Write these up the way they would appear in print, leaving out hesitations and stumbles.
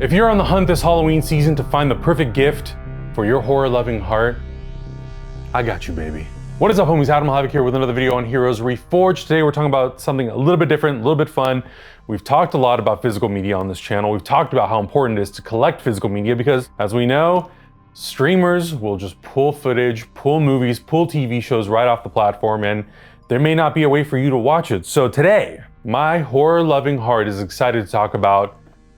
If you're on the hunt this Halloween season to find the perfect gift for your horror-loving heart, I got you, baby. What is up, homies? Adam Havoc here with another video on Heroes Reforged. Today we're talking about something a little bit different, a little bit fun. We've talked a lot about physical media on this channel. We've talked about how important it is to collect physical media because, as we know, streamers will just pull footage, pull movies, pull TV shows right off the platform, and there may not be a way for you to watch it. So today, my horror-loving heart is excited to talk about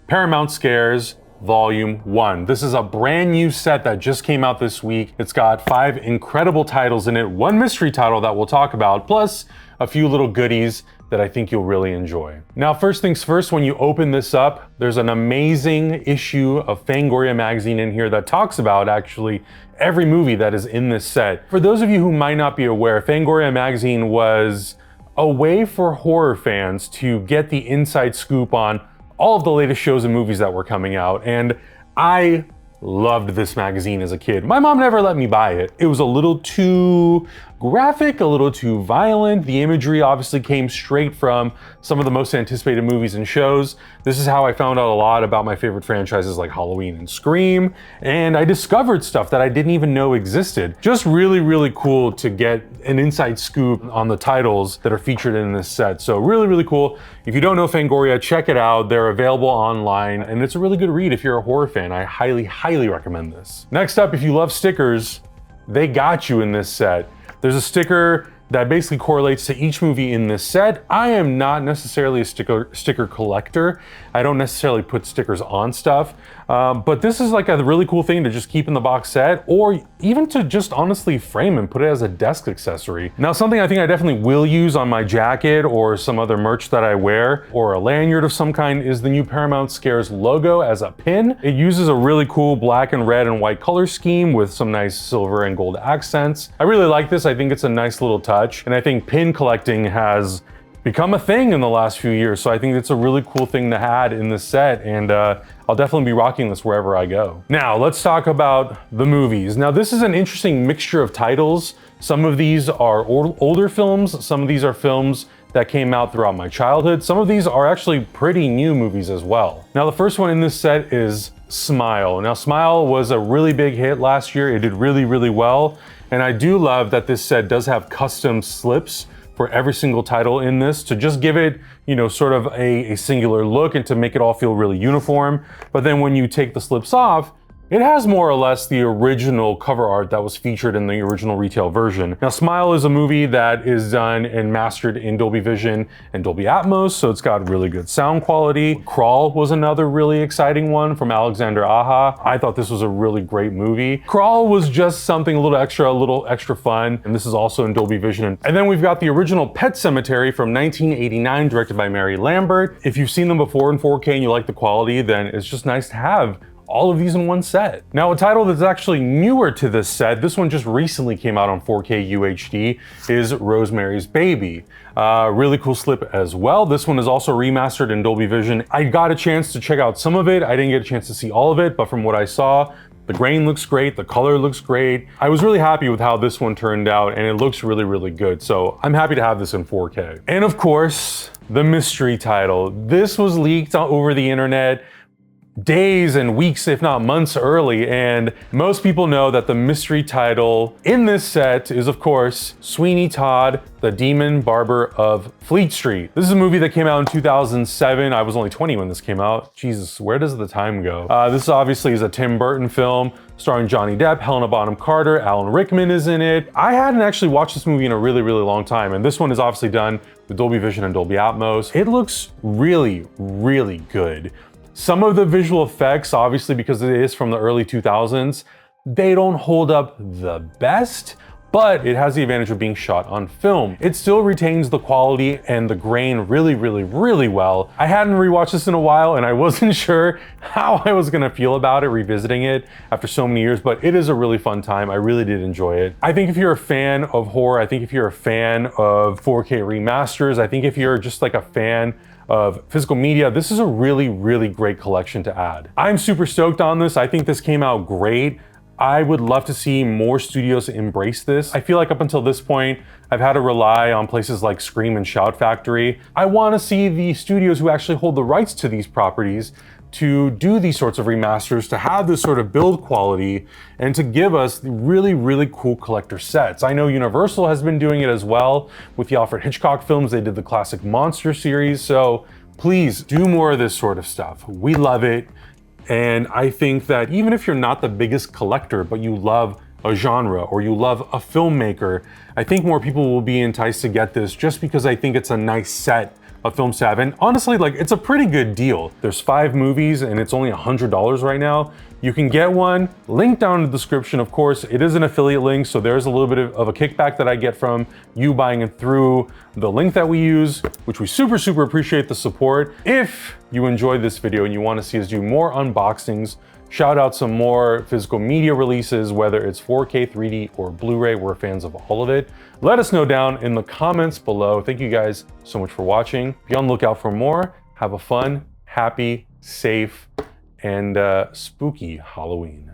Paramount Scares Volume 1. This is a brand new set that just came out this week. It's got 5 incredible titles in it, 1 mystery title that we'll talk about, plus a few little goodies that I think you'll really enjoy. Now, first things first, when you open this up, there's an amazing issue of Fangoria magazine in here that talks about actually every movie that is in this set. For those of you who might not be aware, Fangoria magazine was a way for horror fans to get the inside scoop on all of the latest shows and movies that were coming out, and I loved this magazine as a kid. My mom never let me buy it. It was a little too graphic, a little too violent. The imagery obviously came straight from some of the most anticipated movies and shows. This is how I found out a lot about my favorite franchises like Halloween and Scream, and I discovered stuff that I didn't even know existed. Just really, really cool to get an inside scoop on the titles that are featured in this set. So really, really cool. If you don't know Fangoria, check it out. They're available online, and it's a really good read if you're a horror fan. I highly, highly recommend this. Next up, if you love stickers, they got you in this set. There's a sticker that basically correlates to each movie in this set. I am not necessarily a sticker collector. I don't necessarily put stickers on stuff, but this is like a really cool thing to just keep in the box set, or even to just honestly frame and put it as a desk accessory. Now, something I think I definitely will use on my jacket or some other merch that I wear, or a lanyard of some kind, is the new Paramount Scares logo as a pin. It uses a really cool black and red and white color scheme with some nice silver and gold accents. I really like this. I think it's a nice little touch. And I think pin collecting has become a thing in the last few years. So I think it's a really cool thing to add in this set. And I'll definitely be rocking this wherever I go. Now, let's talk about the movies. Now, this is an interesting mixture of titles. Some of these are older films. Some of these are films that came out throughout my childhood. Some of these are actually pretty new movies as well. Now, the first one in this set is Smile. Now, Smile was a really big hit last year. It did really, really well. And I do love that this set does have custom slips for every single title in this to just give it, you know, sort of a singular look and to make it all feel really uniform. But then when you take the slips off, it has more or less the original cover art that was featured in the original retail version. Now, Smile is a movie that is done and mastered in Dolby Vision and Dolby Atmos, so it's got really good sound quality. Crawl was another really exciting one from Alexander Aja. I thought this was a really great movie. Crawl was just something a little extra fun, and this is also in Dolby Vision. And then we've got the original Pet Semetary from 1989, directed by Mary Lambert. If you've seen them before in 4K and you like the quality, then it's just nice to have all of these in one set. Now, a title that's actually newer to this set, this one just recently came out on 4K UHD, is Rosemary's Baby. Really cool slip as well. This one is also remastered in Dolby Vision. I got a chance to check out some of it. I didn't get a chance to see all of it, but from what I saw, the grain looks great, the color looks great. I was really happy with how this one turned out, and it looks really, really good. So I'm happy to have this in 4K. And of course, the mystery title. This was leaked over the internet days and weeks, if not months early, and most people know that the mystery title in this set is, of course, Sweeney Todd, the Demon Barber of Fleet Street. This is a movie that came out in 2007. I was only 20 when this came out. Jesus, where does the time go? This obviously is a Tim Burton film starring Johnny Depp, Helena Bonham Carter, Alan Rickman is in it. I hadn't actually watched this movie in a really, really long time, and this one is obviously done with Dolby Vision and Dolby Atmos. It looks really, really good. Some of the visual effects, obviously because it is from the early 2000s, they don't hold up the best, but it has the advantage of being shot on film. It still retains the quality and the grain really, really, really well. I hadn't rewatched this in a while, and I wasn't sure how I was gonna feel about it revisiting it after so many years, but it is a really fun time. I really did enjoy it. I think if you're a fan of horror, I think if you're a fan of 4K remasters, I think if you're just like a fan of physical media, this is a really, really great collection to add. I'm super stoked on this. I think this came out great. I would love to see more studios embrace this. I feel like up until this point, I've had to rely on places like Scream and Shout Factory. I want to see the studios who actually hold the rights to these properties to do these sorts of remasters, to have this sort of build quality, and to give us really, really cool collector sets. I know Universal has been doing it as well with the Alfred Hitchcock films. They did the classic Monster series, so please do more of this sort of stuff. We love it, and I think that even if you're not the biggest collector, but you love a genre or you love a filmmaker, I think more people will be enticed to get this just because I think it's a nice set of films to have. And honestly, like, it's a pretty good deal. There's 5 movies and it's only $100 right now. You can get one, link down in the description. Of course, it is an affiliate link, so there's a little bit of a kickback that I get from you buying it through the link that we use, which we super, super appreciate the support. If you enjoyed this video and you want to see us do more unboxings, shout out some more physical media releases, whether it's 4K, 3D, or Blu-ray. We're fans of all of it. Let us know down in the comments below. Thank you guys so much for watching. Be on the lookout for more. Have a fun, happy, safe, and spooky Halloween.